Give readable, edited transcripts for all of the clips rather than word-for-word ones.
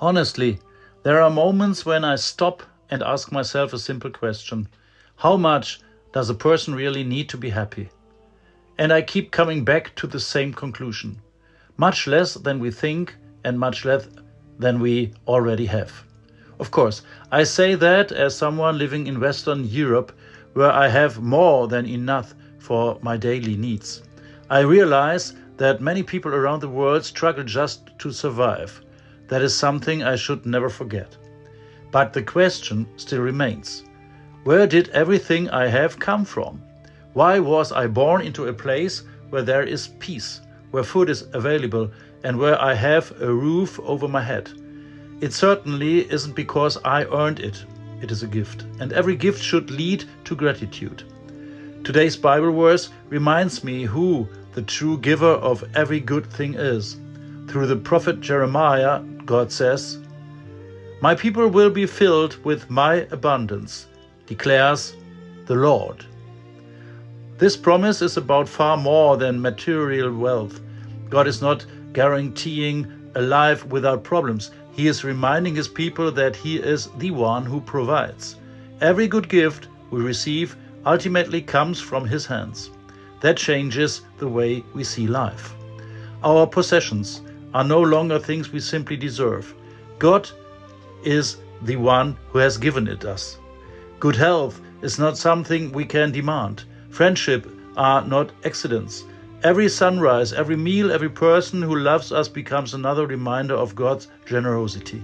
Honestly, there are moments when I stop and ask myself a simple question. How much does a person really need to be happy? And I keep coming back to the same conclusion. Much less than we think and much less than we already have. Of course, I say that as someone living in Western Europe, where I have more than enough for my daily needs. I realize that many people around the world struggle just to survive. That is something I should never forget. But the question still remains. Where did everything I have come from? Why was I born into a place where there is peace, where food is available, and where I have a roof over my head? It certainly isn't because I earned it. It is a gift, and every gift should lead to gratitude. Today's Bible verse reminds me who the true giver of every good thing is. Through the prophet Jeremiah, God says, "My people will be filled with my abundance, declares the Lord." This promise is about far more than material wealth. God is not guaranteeing a life without problems. He is reminding his people that he is the one who provides. Every good gift we receive ultimately comes from his hands. That changes the way we see life. Our possessions are no longer things we simply deserve. God is the one who has given it us. Good health is not something we can demand. Friendship are not accidents. Every sunrise, every meal, every person who loves us becomes another reminder of God's generosity.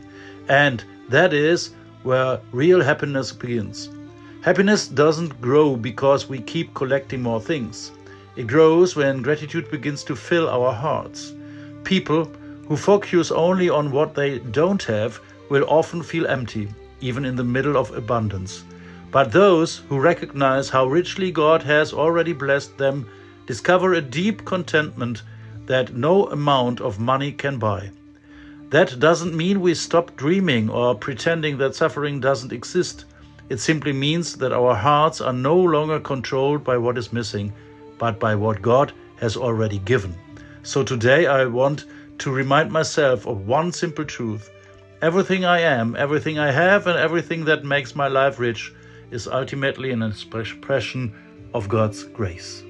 And that is where real happiness begins. Happiness doesn't grow because we keep collecting more things. It grows when gratitude begins to fill our hearts. People who focus only on what they don't have will often feel empty, even in the middle of abundance. But those who recognize how richly God has already blessed them discover a deep contentment that no amount of money can buy. That doesn't mean we stop dreaming or pretending that suffering doesn't exist. It simply means that our hearts are no longer controlled by what is missing, but by what God has already given. So today I want to remind myself of one simple truth. Everything I am, everything I have, and everything that makes my life rich is ultimately an expression of God's grace.